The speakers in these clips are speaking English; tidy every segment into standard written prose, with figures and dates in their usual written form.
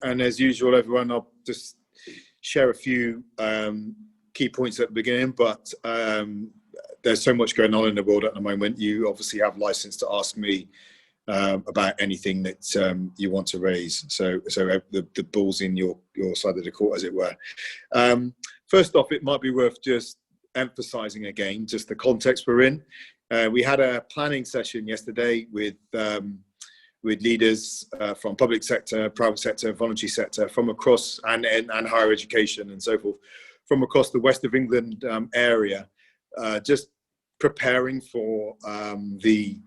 And as usual, everyone, I'll just share a few key points at the beginning, but there's so much going on in the world at the moment. You obviously have license to ask me about anything that you want to raise. So the ball's in your side of the court, as it were. First off, it might be worth just emphasizing again, just the context we're in. We had a planning session yesterday with leaders from public sector, private sector, voluntary sector, from across, and higher education and so forth, from across the West of England area, just preparing for the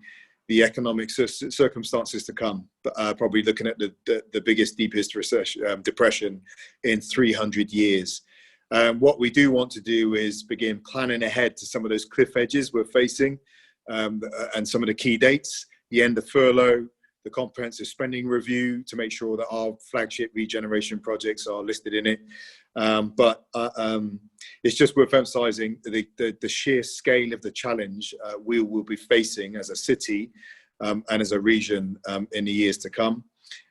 economic circumstances to come, probably looking at the biggest, deepest depression in 300 years. What we do want to do is begin planning ahead to some of those cliff edges we're facing, and some of the key dates, the end of furlough, the comprehensive spending review, to make sure that our flagship regeneration projects are listed in it. But it's just worth emphasizing the sheer scale of the challenge we will be facing as a city and as a region in the years to come,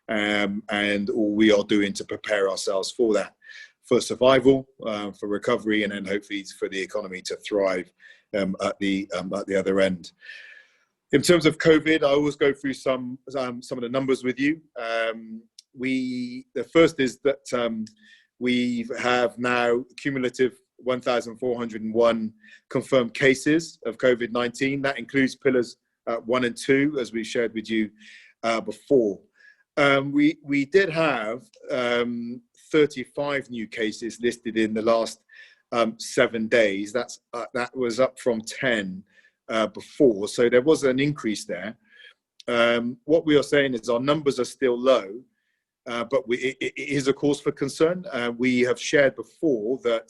and all we are doing to prepare ourselves for that, for survival, for recovery, and then hopefully for the economy to thrive at the other end. In terms of COVID, I always go through some of the numbers with you. The first is that we have now cumulative 1,401 confirmed cases of COVID-19. That includes pillars 1 and 2, as we shared with you before. We did have 35 new cases listed in the last 7 days. That was up from 10 before, so there was an increase there. What we are saying is our numbers are still low, but it is a cause for concern. We have shared before that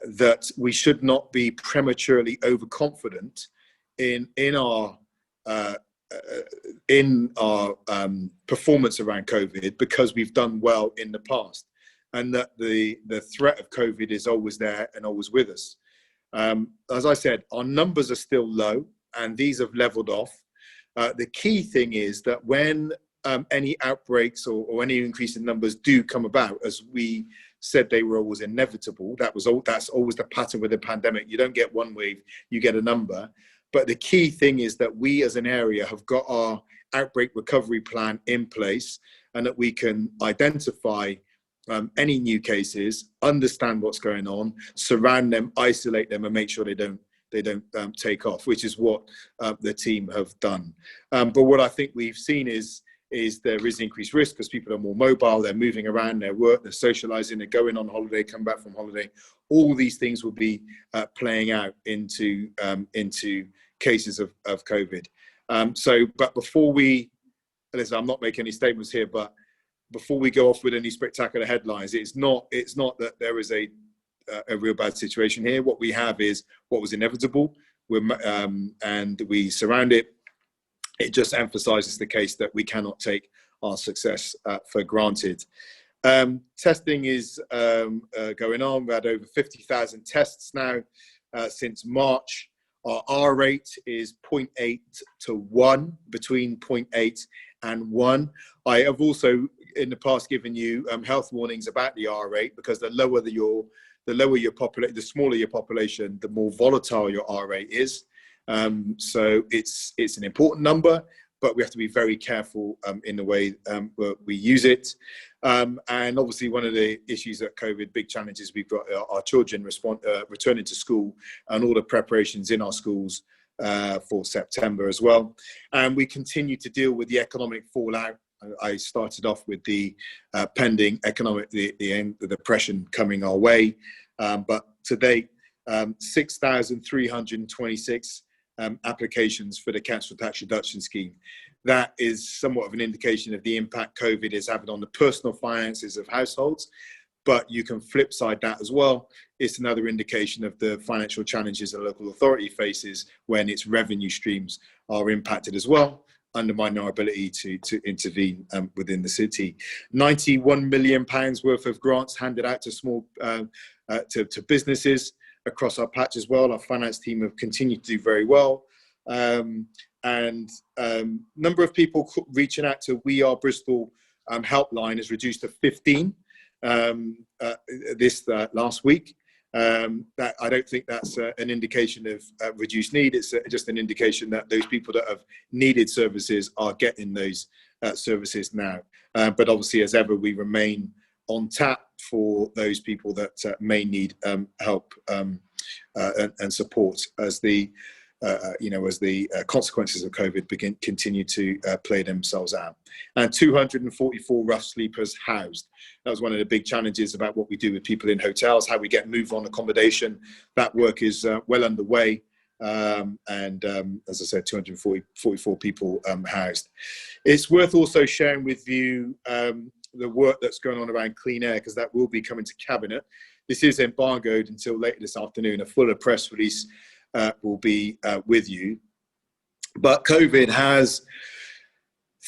that we should not be prematurely overconfident in our performance around COVID, because we've done well in the past, and that the threat of COVID is always there and always with us. As I said, our numbers are still low, and these have leveled off. The key thing is that when any outbreaks or any increase in numbers do come about, as we said they were always inevitable, that's always the pattern with the pandemic. You don't get one wave, you get a number. But the key thing is that we as an area have got our outbreak recovery plan in place, and that we can identify any new cases, understand what's going on, surround them, isolate them, and make sure they don't take off, which is what the team have done. But what I think we've seen is there is increased risk, because people are more mobile, they're moving around, their work, they're socializing, they're going on holiday, come back from holiday. All these things will be playing out into cases of COVID. But before listen, I'm not making any statements here, but before we go off with any spectacular headlines, it's not that there is a real bad situation here. What we have is what was inevitable, and we surround it. It just emphasizes the case that we cannot take our success for granted. Testing is going on. We had over 50,000 tests now since March. Our R rate is 0.8 to 1, between 0.8 and 1. I have also in the past given you health warnings about the R rate, because the smaller your population, the more volatile your R rate is. So it's an important number, but we have to be very careful in the way we use it. And obviously one of the issues that COVID, big challenges, we've got our children returning to school, and all the preparations in our schools for September as well. And we continue to deal with the economic fallout. I started off with the pending economic, the end of the depression coming our way. But to date, 6,326 applications for the council tax reduction scheme. That is somewhat of an indication of the impact COVID is having on the personal finances of households. But you can flip side that as well. It's another indication of the financial challenges a local authority faces when its revenue streams are impacted as well, undermining our ability to intervene within the city. £91 million worth of grants handed out to small to businesses across our patch as well. Our finance team have continued to do very well. And number of people reaching out to We Are Bristol helpline is reduced to 15 this last week. That I don't think that's an indication of reduced need. It's just an indication that those people that have needed services are getting those services now. But obviously, as ever, we remain on tap for those people that may need help and support as the as the consequences of COVID continue to play themselves out. And 244 rough sleepers housed. That was one of the big challenges about what we do with people in hotels, how we get move on accommodation. That work is well underway. As I said, 244 people housed. It's worth also sharing with you the work that's going on around clean air, because that will be coming to Cabinet. This is embargoed until later this afternoon. A fuller press release will be with you. But COVID has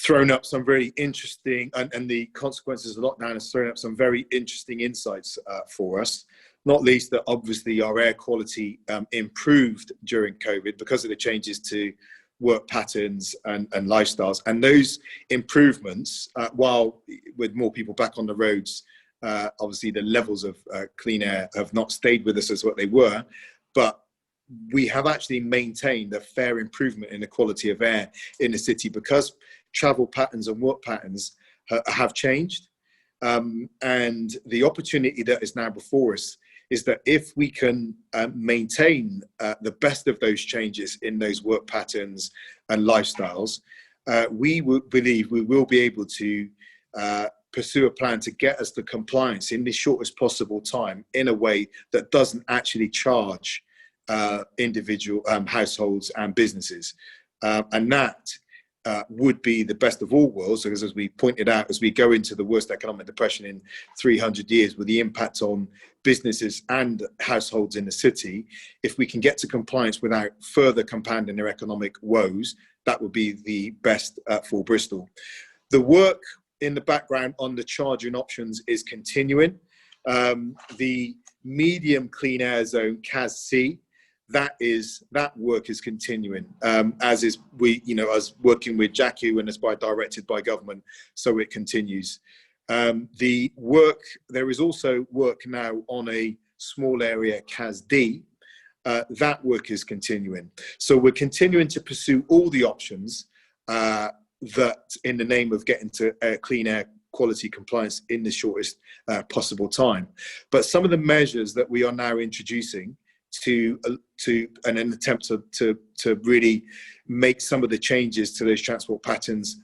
thrown up some very interesting, and the consequences of lockdown has thrown up some very interesting insights for us. Not least that obviously our air quality improved during COVID because of the changes to work patterns and lifestyles. And those improvements, while with more people back on the roads, obviously the levels of clean air have not stayed with us as what they were, but we have actually maintained a fair improvement in the quality of air in the city because travel patterns and work patterns have changed. And the opportunity that is now before us is that if we can maintain the best of those changes in those work patterns and lifestyles, we believe we will be able to pursue a plan to get us to compliance in the shortest possible time in a way that doesn't actually charge individual households and businesses. And that would be the best of all worlds, because as we pointed out, as we go into the worst economic depression in 300 years with the impact on businesses and households in the city, if we can get to compliance without further compounding their economic woes, that would be the best for Bristol. The work in the background on the charging options is continuing. The medium clean air zone, CAS-C, that work is continuing, as is us working with JACU, and it's directed by government, so it continues. The work, there is also work now on a small area, CAS-D. That work is continuing. So we're continuing to pursue all the options that in the name of getting to clean air quality compliance in the shortest possible time. But some of the measures that we are now introducing to an attempt to really make some of the changes to those transport patterns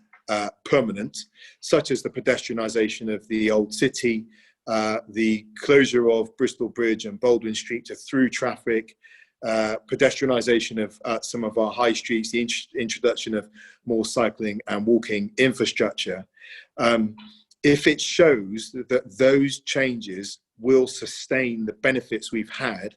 permanent, such as the pedestrianisation of the old city, the closure of Bristol Bridge and Baldwin Street to through traffic, pedestrianisation of some of our high streets, the introduction of more cycling and walking infrastructure. If it shows that those changes will sustain the benefits we've had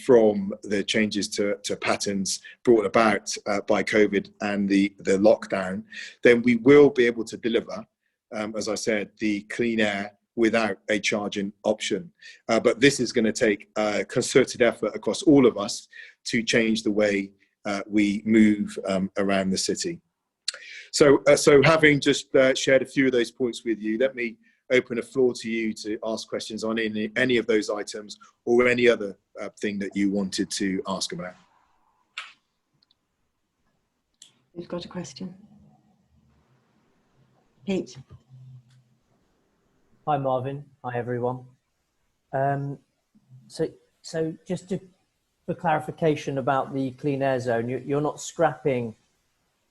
from the changes to patterns brought about by COVID and the lockdown, then we will be able to deliver, as I said, the clean air without a charging option. But this is going to take a concerted effort across all of us to change the way we move around the city. So having just shared a few of those points with you, let me open the floor to you to ask questions on any of those items or any other thing that you wanted to ask about. We've got a question. Pete. Hi Marvin, hi everyone. So just for clarification about the clean air zone, you're not scrapping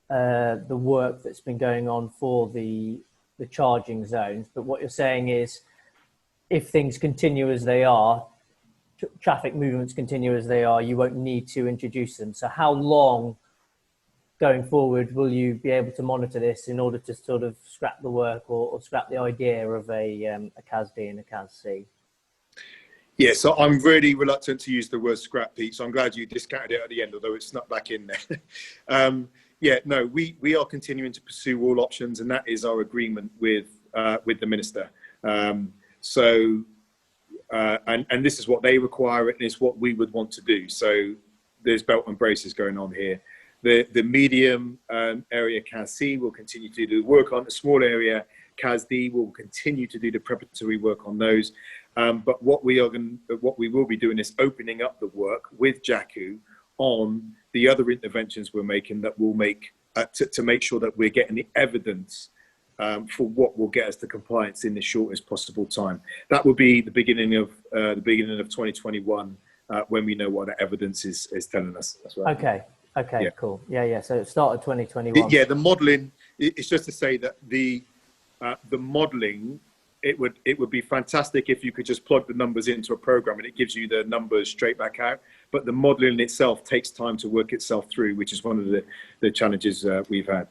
the work that's been going on for the charging zones, but what you're saying is if things continue as they are, traffic movements continue as they are, you won't need to introduce them. So how long going forward will you be able to monitor this in order to sort of scrap the work or scrap the idea of a CAS-D and a CAS-C? Yeah, so I'm really reluctant to use the word scrap, Pete, so I'm glad you discounted it at the end, although it's not back in there. Yeah, no, we are continuing to pursue all options, and that is our agreement with the minister. And this is what they require, and it's what we would want to do. So there's belt and braces going on here. The medium area CAS-C will continue to do work on. The small area CASD will continue to do the preparatory work on those. But what we will be doing is opening up the work with JACU on the other interventions we're making that will make to make sure that we're getting the evidence for what will get us to compliance in the shortest possible time. That will be the beginning of 2021 when we know what the evidence is telling us. That's right. Okay, Yeah. cool. Yeah. So it started 2021. Yeah, the modelling. It's just to say that the modelling. It would be fantastic if you could just plug the numbers into a program and it gives you the numbers straight back out. But the modelling itself takes time to work itself through, which is one of the challenges we've had.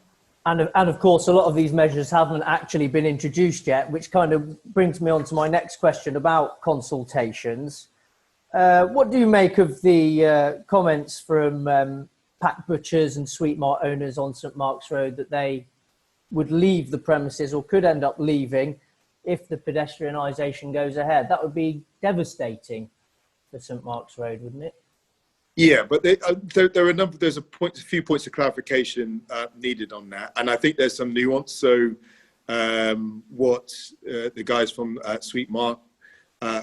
And of course, a lot of these measures haven't actually been introduced yet, which kind of brings me on to my next question about consultations. What do you make of the comments from pack butchers and sweet mart owners on St Mark's Road that they would leave the premises or could end up leaving if the pedestrianisation goes ahead? That would be devastating for St Mark's Road, wouldn't it? Yeah, but there are there's a few points of clarification needed on that, and I think there's some nuance. So, what the guys from Sweet Mart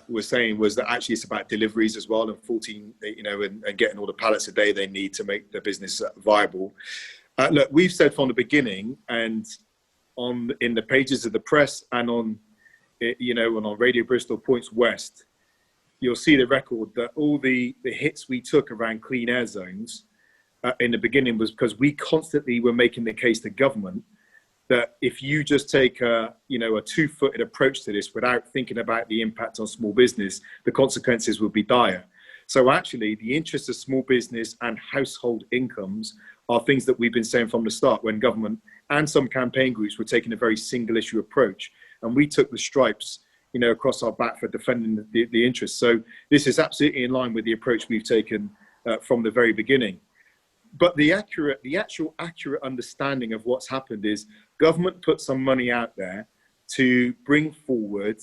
were saying was that actually it's about deliveries as well, and 14, and getting all the pallets a day they need to make their business viable. Look, we've said from the beginning, and in the pages of the press and on Radio Bristol Points West, you'll see the record that all the hits we took around clean air zones in the beginning was because we constantly were making the case to government that if you just take a two-footed approach to this without thinking about the impact on small business, the consequences will be dire. So actually, the interests of small business and household incomes are things that we've been saying from the start when government and some campaign groups were taking a very single issue approach. And we took the stripes, across our back for defending the interests. So this is absolutely in line with the approach we've taken from the very beginning. But the actual accurate understanding of what's happened is government put some money out there to bring forward,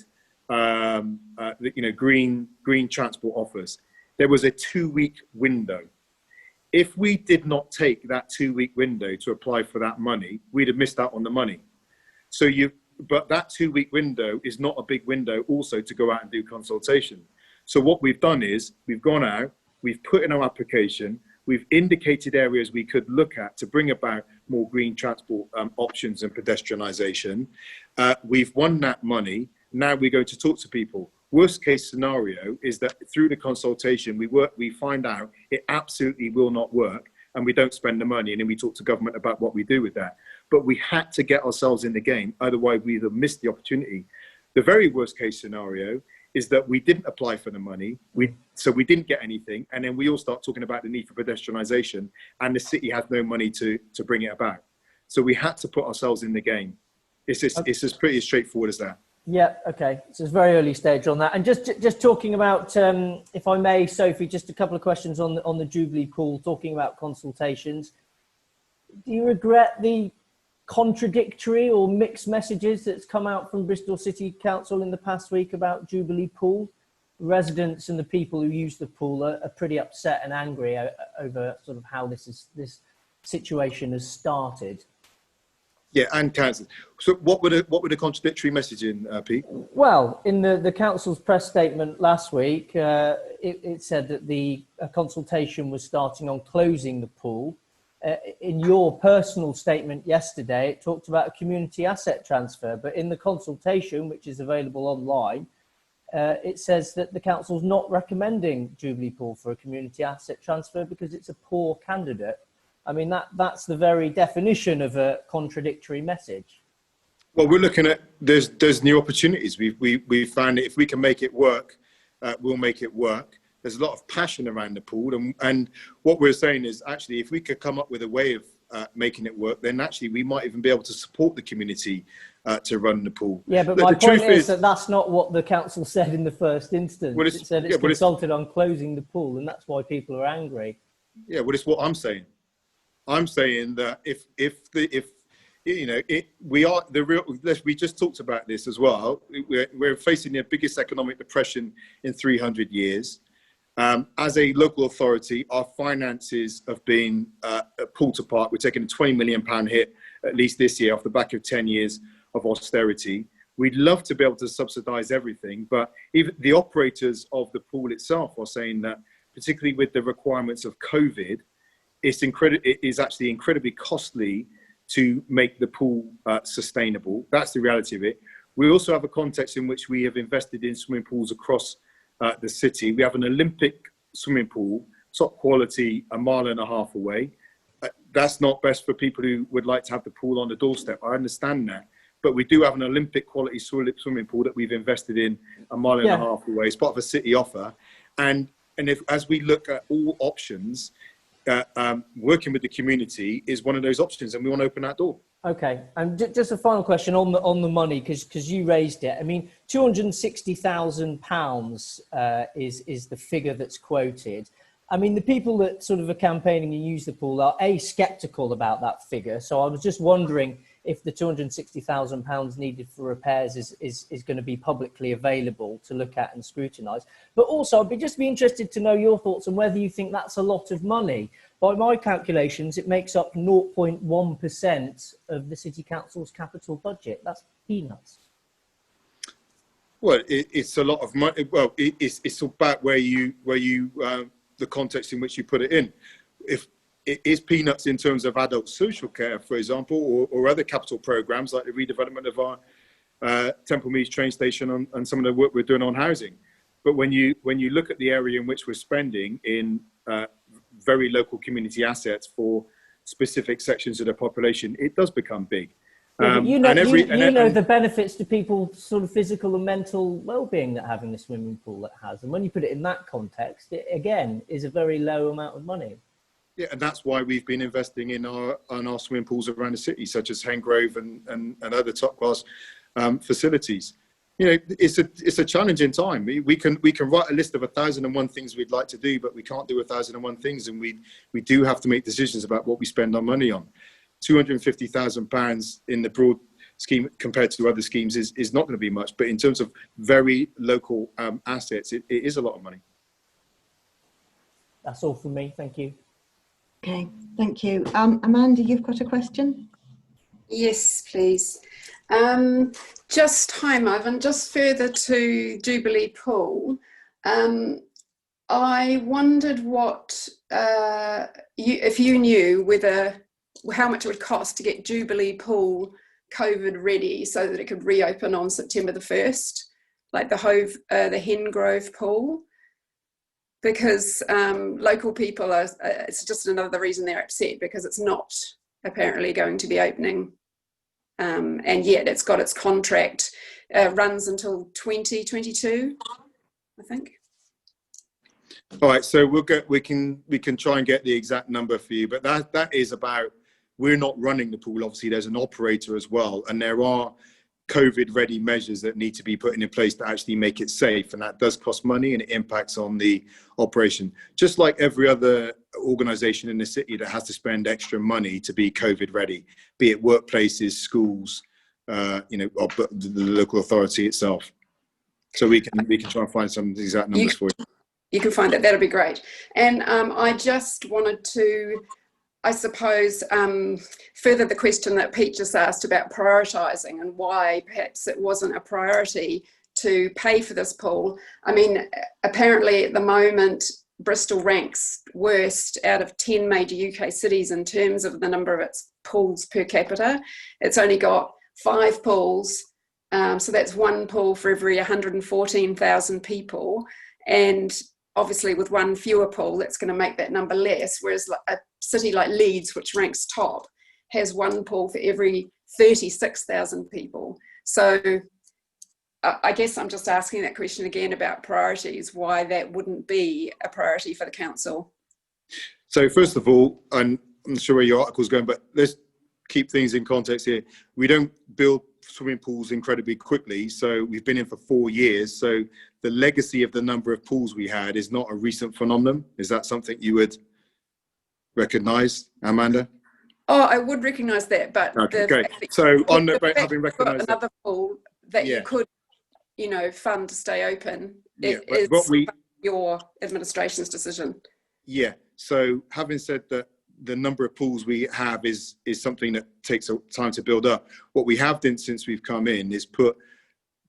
green transport offers. There was a 2-week window. If we did not take that 2-week window to apply for that money, we'd have missed out on the money. But that 2-week window is not a big window also to go out and do consultation. So what we've done is we've gone out, we've put in our application, we've indicated areas we could look at to bring about more green transport options and pedestrianisation. We've won that money. Now we're going to talk to people. Worst case scenario is that through the consultation, we find out it absolutely will not work and we don't spend the money, and then we talk to government about what we do with that. But we had to get ourselves in the game, otherwise we'd have missed the opportunity. The very worst case scenario is that we didn't apply for the money, so we didn't get anything, and then we all start talking about the need for pedestrianisation, and the city has no money to bring it about. So we had to put ourselves in the game. It's as pretty as straightforward as that. Yeah, okay. So it's very early stage on that. And just talking about, if I may, Sophie, just a couple of questions on the Jubilee Pool, talking about consultations. Do you regret the contradictory or mixed messages that's come out from Bristol City Council in the past week about Jubilee Pool? Residents and the people who use the pool are pretty upset and angry over sort of how this situation has started. Yeah, and council. So what were the contradictory messaging, Pete? Well, in the council's press statement last week, it said that a consultation was starting on closing the pool. In your personal statement yesterday, it talked about a community asset transfer, but in the consultation, which is available online, it says that the council's not recommending Jubilee Pool for a community asset transfer because it's a poor candidate. I mean, that's the very definition of a contradictory message. Well, we're looking at there's new opportunities. We found that if we can make it work, we'll make it work. There's a lot of passion around the pool, and what we're saying is actually if we could come up with a way of making it work, then actually we might even be able to support the community to run the pool. Yeah, but my point is that that's not what the council said in the first instance. Well, it said it's consulted on closing the pool, and that's why people are angry. Yeah, well, it's what I'm saying. I'm saying that we just talked about this as well. We're facing the biggest economic depression in 300 years. As a local authority, our finances have been pulled apart. We're taking a £20 million hit, at least this year, off the back of 10 years of austerity. We'd love to be able to subsidize everything, but even the operators of the pool itself are saying that, particularly with the requirements of COVID, it is actually incredibly costly to make the pool sustainable. That's the reality of it. We also have a context in which we have invested in swimming pools across the city. We have an Olympic swimming pool, top quality, 1.5 miles away. That's not best for people who would like to have the pool on the doorstep. I understand that. But we do have an Olympic quality swimming pool that we've invested in 1.5 miles away. It's part of a city offer. And as we look at all options, working with the community is one of those options, and we want to open that door. Okay, and just a final question on the money, because you raised it. I mean, £260,000 is the figure that's quoted. I mean, the people that sort of are campaigning and use the pool are sceptical about that figure. So I was just wondering if the £260,000 needed for repairs is going to be publicly available to look at and scrutinise. But also, I'd just be interested to know your thoughts on whether you think that's a lot of money. By my calculations, it makes up 0.1% of the City Council's capital budget. That's peanuts. Well, it's a lot of money. Well, it's about where you the context in which you put it in. If it is peanuts in terms of adult social care, for example, or other capital programs like the redevelopment of our Temple Meads train station and some of the work we're doing on housing. But when you look at the area in which we're spending in very local community assets for specific sections of the population, it does become big. Yeah, you know the benefits to people's sort of physical and mental well-being that having a swimming pool that has. And when you put it in that context, it again is a very low amount of money. Yeah, and that's why we've been investing in our swimming pools around the city, such as Hengrove and other top-class facilities. You know, it's a challenging time. We can write a list of 1,001 things we'd like to do, but we can't do 1,001 things, and we do have to make decisions about what we spend our money on. £250,000 in the broad scheme compared to other schemes is not going to be much, but in terms of very local assets, it is a lot of money. That's all from me. Thank you. Okay, thank you. Amanda, you've got a question? Yes, please. Hi, Marvin. Just further to Jubilee Pool, I wondered what if you knew how much it would cost to get Jubilee Pool COVID ready so that it could reopen on September the 1st, like the Hengrove Pool, because local people it's just another reason they're upset, because it's not apparently going to be opening. And yet it's got its contract runs until 2022, I think. All right, so we can try and get the exact number for you, but that is about, we're not running the pool. Obviously, there's an operator as well, and there are COVID-ready measures that need to be put in place to actually make it safe, and that does cost money and it impacts on the operation. Just like every other organisation in the city that has to spend extra money to be COVID-ready, be it workplaces, schools, or the local authority itself. So we can try and find some of the exact numbers for you. You can find that. That'll be great. And I just wanted to, I suppose, further the question that Pete just asked about prioritising and why perhaps it wasn't a priority to pay for this pool. I mean, apparently at the moment, Bristol ranks worst out of 10 major UK cities in terms of the number of its pools per capita. It's only got 5 pools, so that's 1 pool for every 114,000 people. And obviously with 1 fewer pool, that's going to make that number less, whereas a city like Leeds, which ranks top, has 1 pool for every 36,000 people. So I guess I'm just asking that question again about priorities, why that wouldn't be a priority for the council. So first of all, I'm not sure where your article's going, but let's keep things in context here. We don't build swimming pools incredibly quickly. So we've been in for 4 years. So the legacy of the number of pools we had is not a recent phenomenon. Is that something you would recognise, Amanda? Oh, I would recognise that, but okay, great. So on the having recognised another pool that you could, fund to stay open, is your administration's decision. Yeah. So having said that, the number of pools we have is something that takes time to build up. What we have done since we've come in is put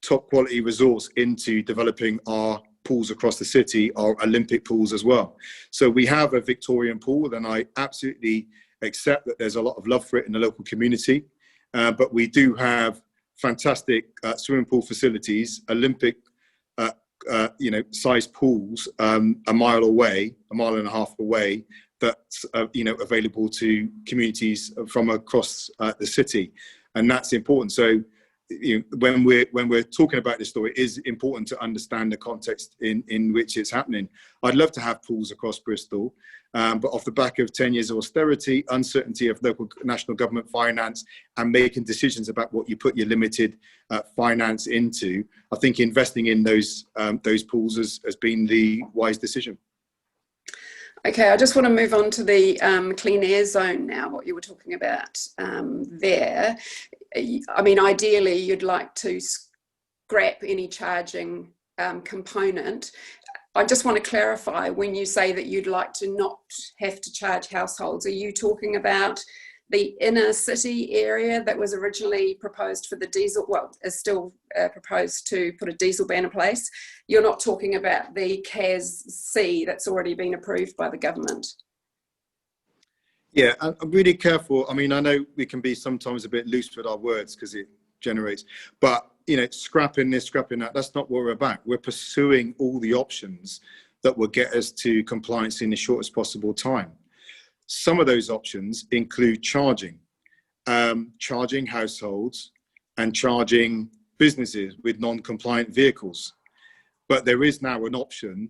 top quality resource into developing our pools across the city, our Olympic pools as well. So we have a Victorian pool, and I absolutely accept that there's a lot of love for it in the local community. But we do have fantastic swimming pool facilities, Olympic sized pools a mile away, a mile and a half away, that's available to communities from across the city, and that's important. So when we're talking about this story, it is important to understand the context in which it's happening. I'd love to have pools across Bristol, but off the back of 10 years of austerity, uncertainty of local national government finance, and making decisions about what you put your limited finance into, I think investing in those pools has been the wise decision. Okay, I just want to move on to the clean air zone now, what you were talking about there. I mean, ideally, you'd like to scrap any charging component. I just want to clarify, when you say that you'd like to not have to charge households, are you talking about the inner city area that was originally proposed for the diesel, well, is still proposed to put a diesel ban in place? You're not talking about the CAS C that's already been approved by the government? Yeah, I'm really careful. I mean, I know we can be sometimes a bit loose with our words because it generates, but scrapping this, scrapping that, that's not what we're about. We're pursuing all the options that will get us to compliance in the shortest possible time. Some of those options include charging households and charging businesses with non-compliant vehicles. But there is now an option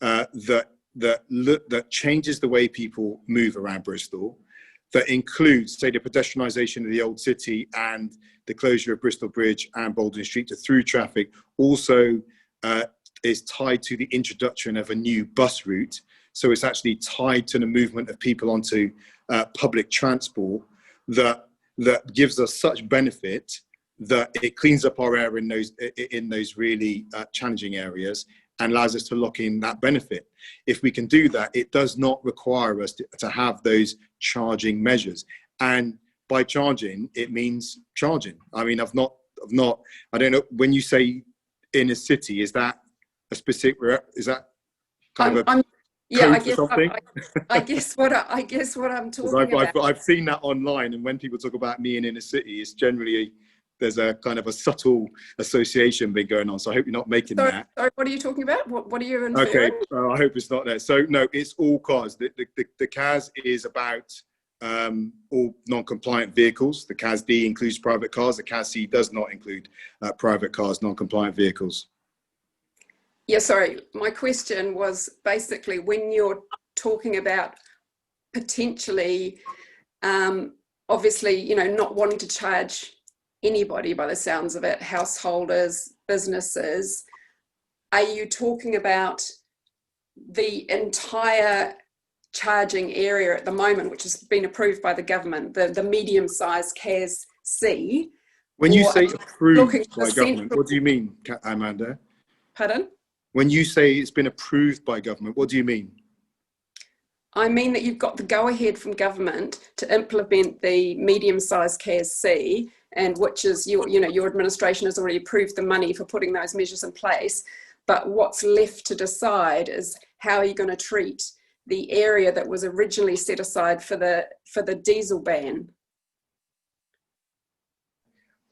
that changes the way people move around Bristol, that includes, say, the pedestrianisation of the old city and the closure of Bristol Bridge and Baldwin Street to through traffic. Also is tied to the introduction of a new bus route. So it's actually tied to the movement of people onto public transport that gives us such benefit that it cleans up our air in those really challenging areas and allows us to lock in that benefit. If we can do that, it does not require us to have those charging measures. And by charging, it means charging. I mean, I don't know, when you say inner city, is that a specific, is that kind of a yeah, I guess what I'm talking about. I've seen that online, and when people talk about me in inner city, it's generally there's a kind of a subtle association been going on. So I hope you're not making that. Sorry, what are you talking about? What are you inferring? Okay, I hope it's not that. So no, it's all cars. The CAS is about all non-compliant vehicles. The CAS D includes private cars. The CAS C does not include private cars, non-compliant vehicles. Yeah, sorry. My question was basically, when you're talking about potentially, obviously, not wanting to charge anybody by the sounds of it, householders, businesses, are you talking about the entire charging area at the moment, which has been approved by the government, the medium-sized CAS C? When you say approved by government, central... what do you mean, Amanda? Pardon? When you say it's been approved by government, what do you mean? I mean that you've got the go-ahead from government to implement the medium-sized CAS C, and which is your administration has already approved the money for putting those measures in place. But what's left to decide is how are you going to treat the area that was originally set aside for the diesel ban.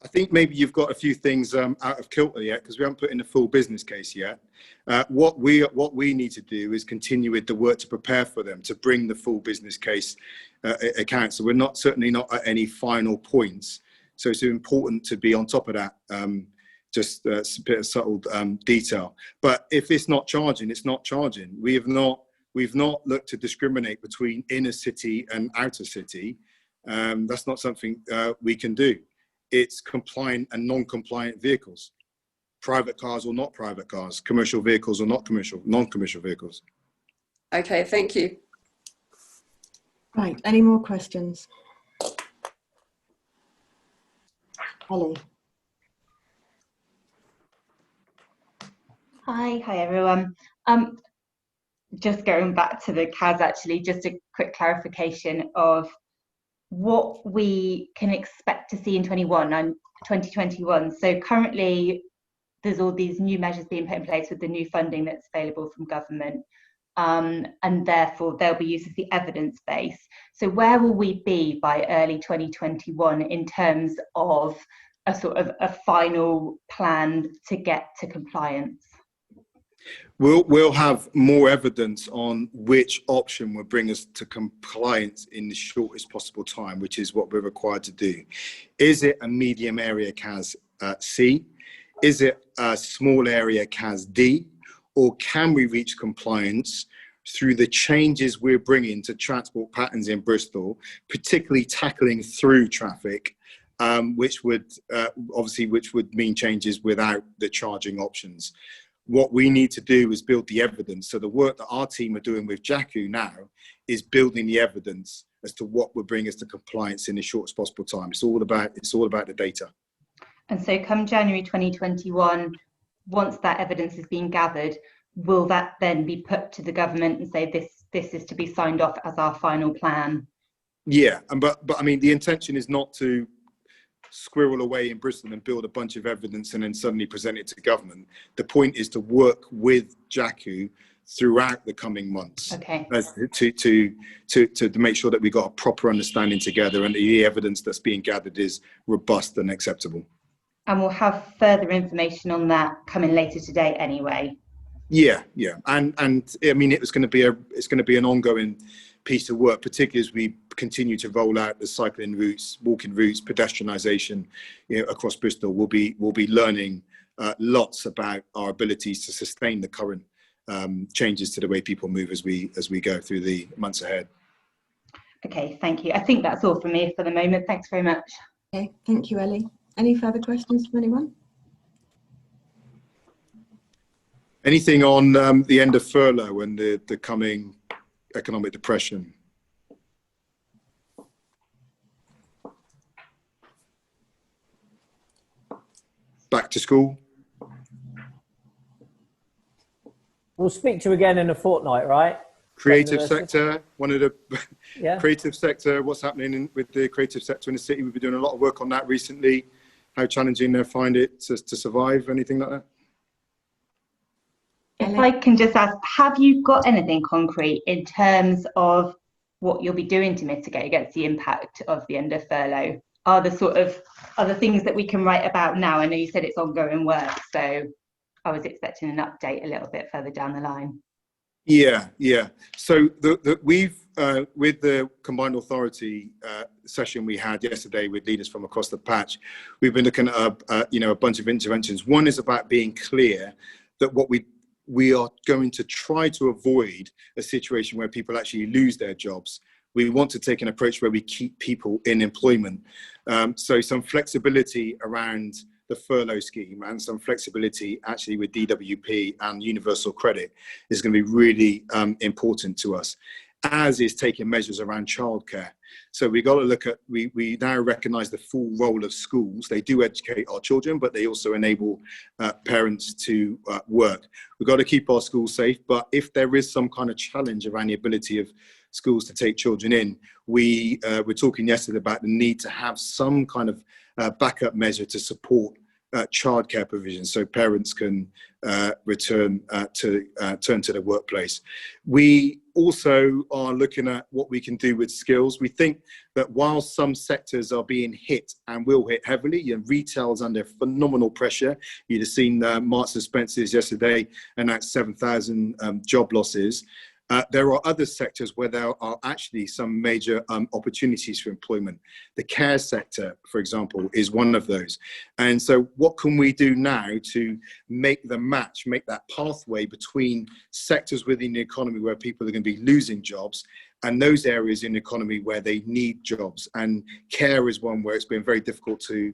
I think maybe you've got a few things out of kilter yet, because we haven't put in a full business case yet. What we need to do is continue with the work to prepare for them, to bring the full business case account. So we're certainly not at any final points. So it's important to be on top of that. Just a bit of subtle detail. But if it's not charging, it's not charging. We've not looked to discriminate between inner city and outer city. That's not something we can do. It's compliant and non-compliant vehicles, private cars or not private cars, commercial vehicles or not non-commercial vehicles. Okay, thank you. Right, any more questions? Ellie. Hi everyone. just going back to the CAS, actually, just a quick clarification of what we can expect to see in 2021. So currently, there's all these new measures being put in place with the new funding that's available from government. And therefore they'll be used as the evidence base. So where will we be by early 2021 in terms of a sort of a final plan to get to compliance? We'll have more evidence on which option will bring us to compliance in the shortest possible time, which is what we're required to do. Is it a medium area CAS C? Is it a small area CAS D? Or can we reach compliance through the changes we're bringing to transport patterns in Bristol, particularly tackling through traffic, which would mean changes without the charging options. What we need to do is build the evidence. So the work that our team are doing with JACU now is building the evidence as to what will bring us to compliance in the shortest possible time. It's all about the data. And so come January 2021, once that evidence is being gathered, will that then be put to the government and say this is to be signed off as our final plan? Yeah, but I mean, the intention is not to squirrel away in Bristol and build a bunch of evidence and then suddenly present it to government. The point is to work with JACU throughout the coming months, okay, to make sure that we got a proper understanding together and the evidence that's being gathered is robust and acceptable. And we'll have further information on that coming later today anyway. Yeah, and I mean, it's going to be an ongoing piece of work, particularly as we continue to roll out the cycling routes, walking routes, pedestrianisation, across Bristol. We'll be learning lots about our abilities to sustain the current changes to the way people move as we go through the months ahead. Okay, thank you. I think that's all from me for the moment. Thanks very much. Okay, thank you, Ellie. Any further questions from anyone? Anything on the end of furlough and the coming economic depression? Back to school? We'll speak to you again in a fortnight, right? Creative sector, one of the Yeah. creative sector, what's happening with the creative sector in the city? We've been doing a lot of work on that recently. How challenging they find it to survive, anything like that? If I can just ask, have you got anything concrete in terms of what you'll be doing to mitigate against the impact of the end of furlough? Are the things that we can write about now? I know you said it's ongoing work, so I was expecting an update a little bit further down the line. Yeah. So we've with the combined authority session we had yesterday with leaders from across the patch, we've been looking at a bunch of interventions. One is about being clear that what we are going to try to avoid a situation where people actually lose their jobs. We want to take an approach where we keep people in employment. So some flexibility around the furlough scheme and some flexibility actually with DWP and universal credit is going to be really important to us, as is taking measures around childcare. So we got to look at, we now recognise the full role of schools. They do educate our children, but they also enable parents to work. We've got to keep our schools safe, but if there is some kind of challenge around the ability of schools to take children in, we were talking yesterday about the need to have some kind of backup measure to support childcare provisions so parents can turn to the workplace. We also are looking at what we can do with skills. We think that while some sectors are being hit and will hit heavily, retail's under phenomenal pressure. You'd have seen Marks and Spencer's yesterday announce 7,000 job losses. There are other sectors where there are actually some major opportunities for employment. The care sector, for example, is one of those. And so what can we do now to make that pathway between sectors within the economy where people are going to be losing jobs and those areas in the economy where they need jobs? And care is one where it's been very difficult to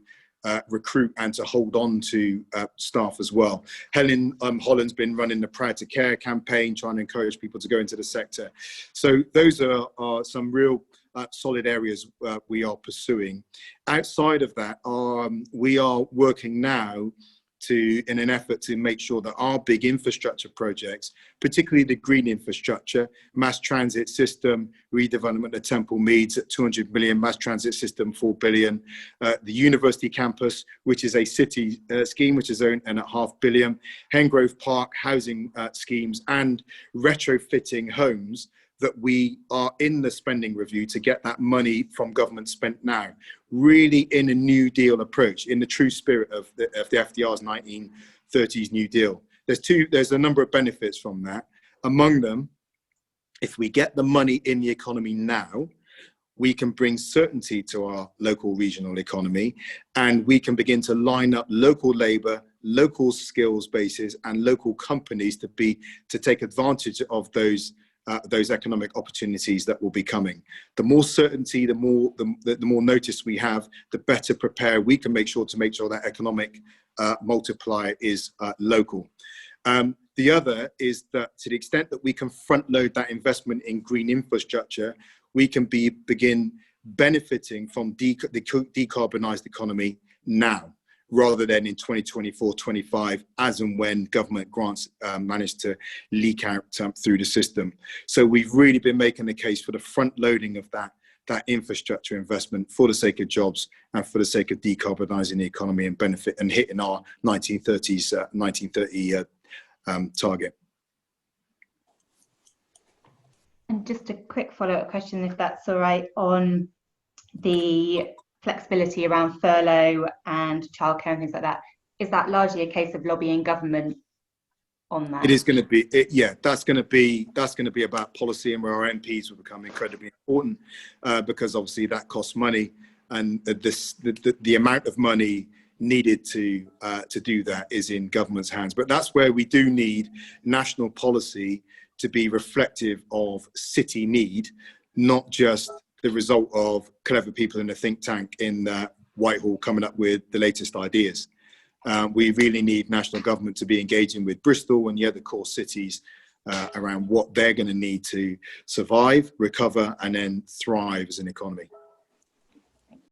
recruit and to hold on to staff as well. Helen Holland's been running the Proud to Care campaign, trying to encourage people to go into the sector. So those are some real solid areas we are pursuing. Outside of that, we are working now in an effort to make sure that our big infrastructure projects, particularly the green infrastructure, mass transit system, redevelopment of Temple Meads at 200 million, mass transit system 4 billion, the university campus, which is a city scheme, which is owned and at $500 million, Hengrove Park housing schemes, and retrofitting homes, that we are in the spending review to get that money from government spent now, really in a New Deal approach, in the true spirit of the FDR's 1930s New Deal. There's a number of benefits from that. Among them, if we get the money in the economy now, we can bring certainty to our local regional economy, and we can begin to line up local labor, local skills bases, and local companies to take advantage of those economic opportunities that will be coming. The more certainty, the more notice we have, the better prepared we can make sure that economic multiplier is local. The other is that to the extent that we can front load that investment in green infrastructure, we can begin benefiting from the decarbonized economy now, rather than in 2024, 25, as and when government grants manage to leak out through the system. So we've really been making the case for the front loading of that infrastructure investment for the sake of jobs and for the sake of decarbonising the economy and benefit and hitting our 1930 target. And just a quick follow-up question, if that's all right, on the flexibility around furlough and childcare and things like that. Is that largely a case of lobbying government on that? It is going to be, that's going to be about policy, and where our MPs will become incredibly important because obviously that costs money, and the amount of money needed to do that is in government's hands. But that's where we do need national policy to be reflective of city need, not just the result of clever people in a think tank in Whitehall coming up with the latest ideas. We really need national government to be engaging with Bristol and the other core cities around what they're going to need to survive, recover, and then thrive as an economy.